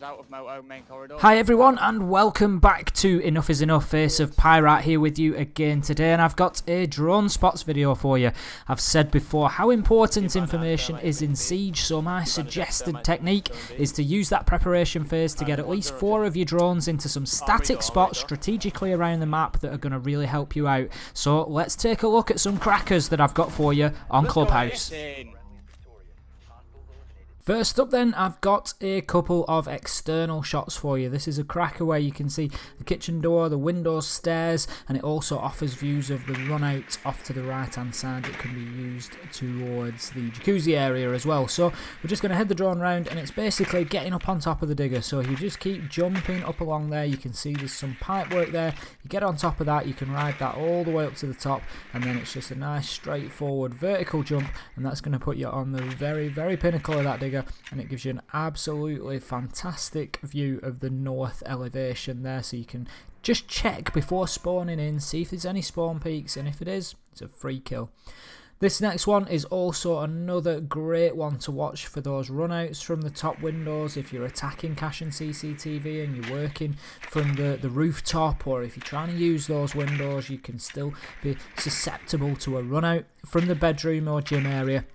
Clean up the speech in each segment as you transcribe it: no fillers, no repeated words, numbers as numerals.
Hi everyone and welcome back to Enough is Enough. Face of Pirate here with you again today, and I've got a drone spots video for you. I've said before how important information is in Siege, so my suggested technique is to use that preparation phase to get at least 4 of your drones into some static spots strategically around the map that are going to really help you out. So let's take a look at some crackers that I've got for you on Clubhouse. First up then, I've got a couple of external shots for you. This is a cracker where you can see the kitchen door, the windows, stairs, and it also offers views of the run out off to the right hand side that can be used towards the jacuzzi area as well. So we're just going to head the drone round, and it's basically getting up on top of the digger. So you just keep jumping up along there. You can see there's some pipe work there. You get on top of that, you can ride that all the way up to the top, and then it's just a nice straightforward vertical jump, and that's going to put you on the very, very pinnacle of that digger. And it gives you an absolutely fantastic view of the north elevation there, so you can just check before spawning in, see if there's any spawn peaks, and if it is, it's a free kill. This next one is also another great one to watch for those runouts from the top windows. If you're attacking cache and CCTV and you're working from the rooftop, or if you're trying to use those windows, you can still be susceptible to a runout from the bedroom or gym area.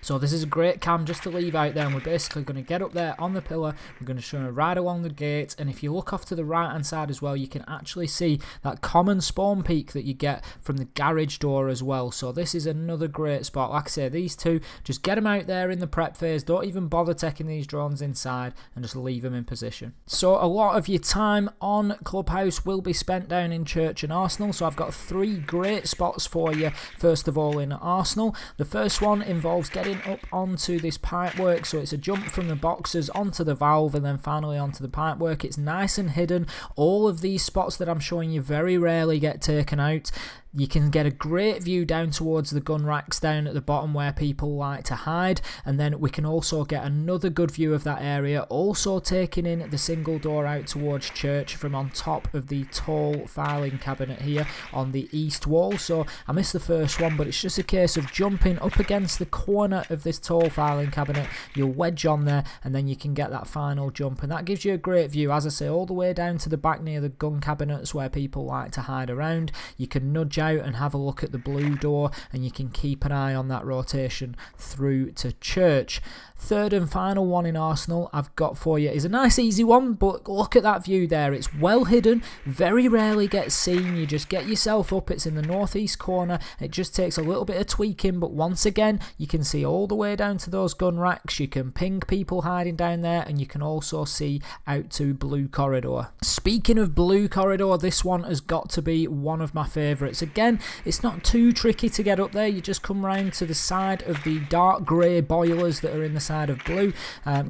So this is a great cam just to leave out there, and we're basically going to get up there on the pillar, we're going to show a ride along the gate, and if you look off to the right hand side as well, you can actually see that common spawn peak that you get from the garage door as well. So this is another great spot. Like I say, these two, just get them out there in the prep phase, don't even bother taking these drones inside, and just leave them in position. So a lot of your time on Clubhouse will be spent down in Church and Arsenal, so I've got 3 great spots for you. First of all, in Arsenal, the first one involves getting up onto this pipework, so it's a jump from the boxes onto the valve and then finally onto the pipework. It's nice and hidden. All of these spots that I'm showing you very rarely get taken out. You can get a great view down towards the gun racks down at the bottom where people like to hide, and then we can also get another good view of that area, also taking in the single door out towards Church from on top of the tall filing cabinet here on the east wall. So I missed the first one, but it's just a case of jumping up against the corner of this tall filing cabinet. You'll wedge on there, and then you can get that final jump, and that gives you a great view, as I say, all the way down to the back near the gun cabinets where people like to hide around. You can nudge out and have a look at the blue door, and you can keep an eye on that rotation through to Church. Third and final one in Arsenal I've got for you is a nice easy one, but look at that view there. It's well hidden, very rarely gets seen. You just get yourself up, it's in the northeast corner. It just takes a little bit of tweaking, but once again you can see all the way down to those gun racks. You can ping people hiding down there, and you can also see out to Blue Corridor. Speaking of Blue Corridor, this one has got to be one of my favourites. Again, it's not too tricky to get up there. You just come round to the side of the dark grey boilers that are in the side of blue.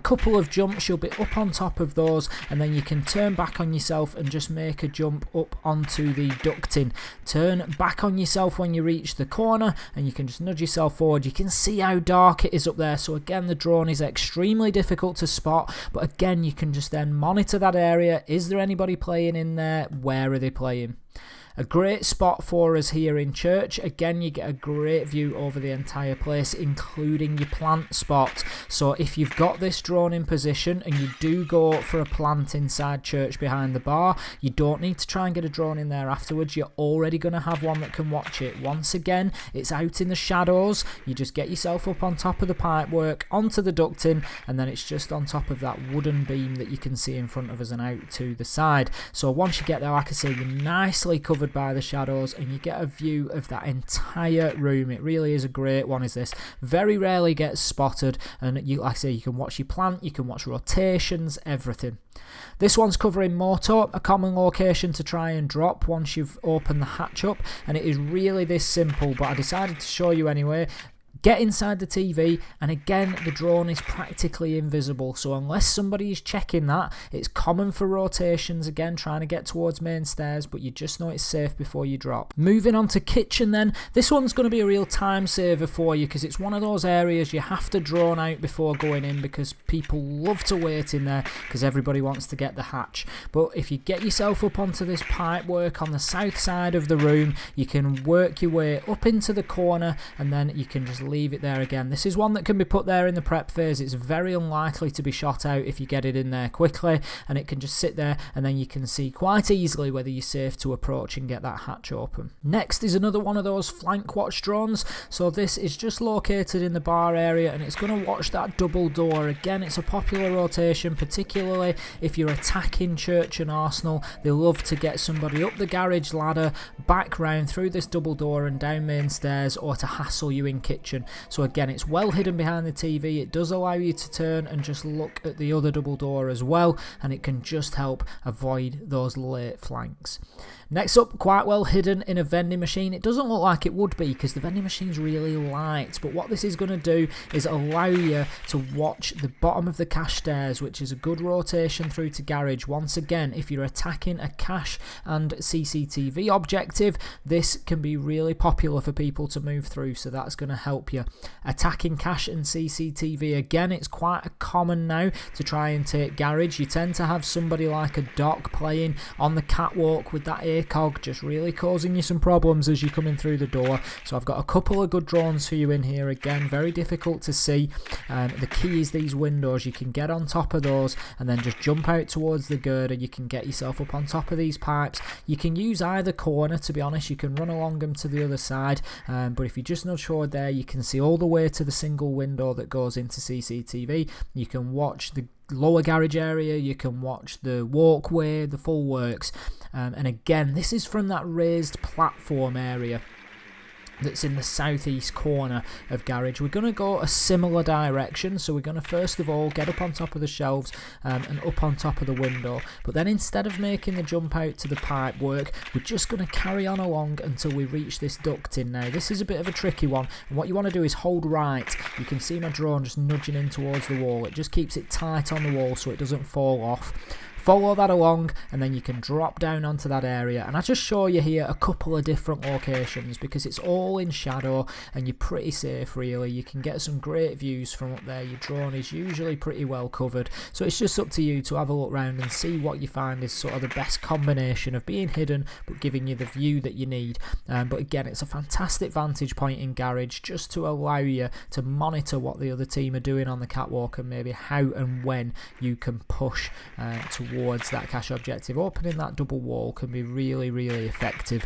Couple of jumps, you'll be up on top of those, and then you can turn back on yourself and just make a jump up onto the ducting. Turn back on yourself when you reach the corner, and you can just nudge yourself forward. You can see how dark it is up there, so again the drone is extremely difficult to spot, but again you can just then monitor that area. Is there anybody playing in there? Where are they playing? A great spot for us here in Church. Again, you get a great view over the entire place, including your plant spot. So if you've got this drone in position and you do go for a plant inside Church behind the bar, you don't need to try and get a drone in there afterwards. You're already going to have one that can watch it. Once again, it's out in the shadows. You just get yourself up on top of the pipework, onto the ducting, and then it's just on top of that wooden beam that you can see in front of us and out to the side. So once you get there, like I say, you're nicely covered by the shadows, and you get a view of that entire room. It really is a great one, is this. Very rarely gets spotted, and you, like I say, you can watch your plant, you can watch rotations, everything. This one's covering Moto, a common location to try and drop once you've opened the hatch up, and it is really this simple, but I decided to show you anyway. Get inside the TV, and again the drone is practically invisible, so unless somebody is checking that, it's common for rotations, again trying to get towards main stairs, but you just know it's safe before you drop. Moving on to kitchen then, this one's going to be a real time saver for you, because it's one of those areas you have to drone out before going in, because people love to wait in there because everybody wants to get the hatch. But if you get yourself up onto this pipe work on the south side of the room, you can work your way up into the corner, and then you can just leave it there again. This is one that can be put there in the prep phase. It's very unlikely to be shot out if you get it in there quickly, and it can just sit there, and then you can see quite easily whether you're safe to approach and get that hatch open. Next is another one of those flank watch drones. So this is just located in the bar area, and it's going to watch that double door. Again, it's a popular rotation, particularly if you're attacking Church and Arsenal. They love to get somebody up the garage ladder, back round through this double door and down main stairs, or to hassle you in kitchen. So again, it's well hidden behind the TV. It does allow you to turn and just look at the other double door as well, and it can just help avoid those late flanks. Next up, quite well hidden in a vending machine. It doesn't look like it would be because the vending machine's really light, but what this is going to do is allow you to watch the bottom of the cash stairs, which is a good rotation through to garage. Once again, if you're attacking a cash and CCTV objective, this can be really popular for people to move through, so that's going to help you. Attacking cash and CCTV, again, it's quite common now to try and take garage. You tend to have somebody like a Doc playing on the catwalk with that ACOG, just really causing you some problems as you're coming through the door. So I've got a couple of good drones for you in here. Again, very difficult to see. The key is these windows. You can get on top of those and then just jump out towards the girder. You can get yourself up on top of these pipes. You can use either corner, to be honest. You can run along them to the other side, but if you just nudge forward there, you can see all the way to the single window that goes into CCTV. You can watch the lower garage area, you can watch the walkway, the full works. And again, this is from that raised platform area that's in the southeast corner of garage. We're going to go a similar direction, so we're going to first of all get up on top of the shelves and up on top of the window, but then instead of making the jump out to the pipe work, we're just going to carry on along until we reach this ducting. Now this is a bit of a tricky one, and what you want to do is hold right. You can see my drone just nudging in towards the wall. It just keeps it tight on the wall so it doesn't fall off. Follow that along, and then you can drop down onto that area. And I just show you here a couple of different locations because it's all in shadow and you're pretty safe really. You can get some great views from up there. Your drone is usually pretty well covered, so it's just up to you to have a look around and see what you find is sort of the best combination of being hidden but giving you the view that you need. But again, it's a fantastic vantage point in garage just to allow you to monitor what the other team are doing on the catwalk and maybe how and when you can push towards that cash objective. Opening that double wall can be really, really effective,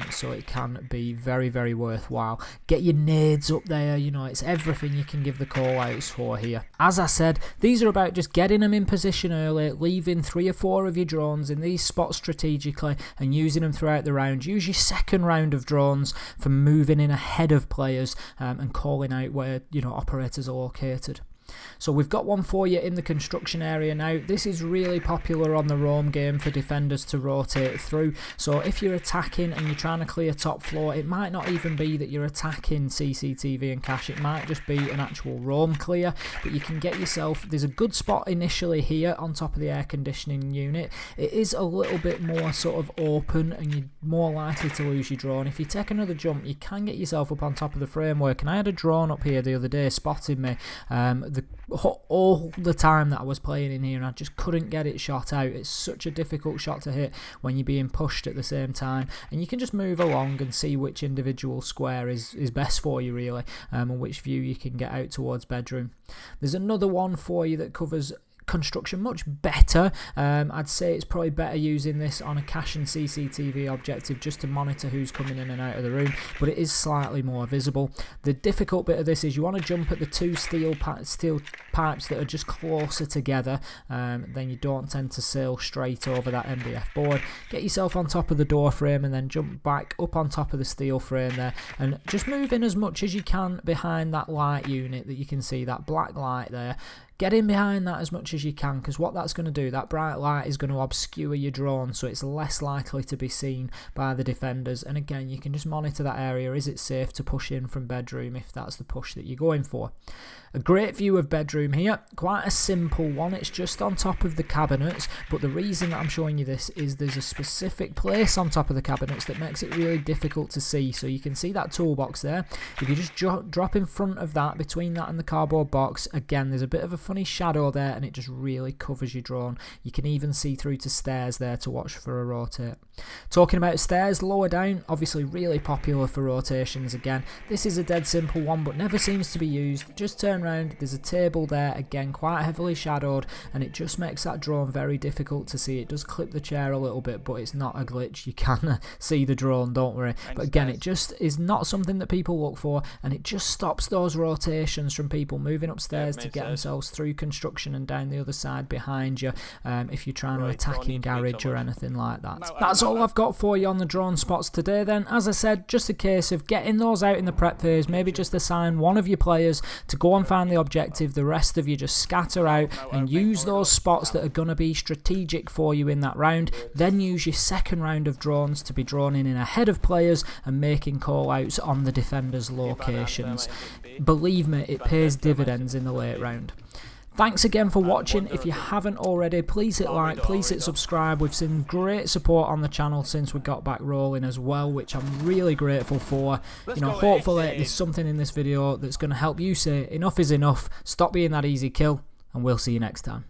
so it can be very, very worthwhile. Get your nades up there, you know, it's everything you can give the call outs for here. As I said, these are about just getting them in position early, leaving 3 or 4 of your drones in these spots strategically and using them throughout the round. Use your second round of drones for moving in ahead of players and calling out where, you know, operators are located. So we've got one for you in the construction area now. This is really popular on the roam game for defenders to rotate through. So if you're attacking and you're trying to clear top floor, it might not even be that you're attacking CCTV and cash. It might just be an actual roam clear, but you can get yourself, there's a good spot initially here on top of the air conditioning unit. It is a little bit more sort of open and you're more likely to lose your drone. If you take another jump, you can get yourself up on top of the framework, and I had a drone up here the other day spotting me all the time that I was playing in here, and I just couldn't get it shot out. It's such a difficult shot to hit when you're being pushed at the same time, and you can just move along and see which individual square is best for you really, and which view you can get out towards bedroom. There's another one for you that covers construction much better. I'd say it's probably better using this on a cache and CCTV objective just to monitor who's coming in and out of the room, but it is slightly more visible. The difficult bit of this is you want to jump at the 2 steel pipes that are just closer together, then you don't tend to sail straight over that MDF board. Get yourself on top of the door frame and then jump back up on top of the steel frame there, and just move in as much as you can behind that light unit that you can see, that black light there. Get in behind that as much as you can, because what that's going to do, that bright light is going to obscure your drone, so it's less likely to be seen by the defenders. And again, you can just monitor that area. Is it safe to push in from bedroom if that's the push that you're going for? A great view of bedroom here, quite a simple one. It's just on top of the cabinets, but the reason that I'm showing you this is there's a specific place on top of the cabinets that makes it really difficult to see. So you can see that toolbox there. If you just drop in front of that, between that and the cardboard box, again, there's a bit of a funny shadow there, and it just really covers your drone. You can even see through to stairs there to watch for a rotate. Talking about stairs, lower down, obviously really popular for rotations again. This is a dead simple one, but never seems to be used. Just turn around, there's a table there, again quite heavily shadowed, and it just makes that drone very difficult to see. It does clip the chair a little bit, but it's not a glitch. You can see the drone, don't worry. But again, it just is not something that people look for, and it just stops those rotations from people moving upstairs to get themselves through construction and down the other side behind you, if you're trying to attack in garage or anything like that. That's all I've got for you on the drone spots today then. As I said, just a case of getting those out in the prep phase. Maybe just assign one of your players to go and find the objective, the rest of you just scatter out and use those spots that are going to be strategic for you in that round. Then use your second round of drones to be drawn in ahead of players and making call outs on the defenders' locations. Believe me, it pays dividends in the late round. Thanks again for watching. If you haven't already, please hit like, please hit subscribe. We've seen great support on the channel since we got back rolling as well, which I'm really grateful for. You know, hopefully there's something in this video that's going to help you say enough is enough, stop being that easy kill, and we'll see you next time.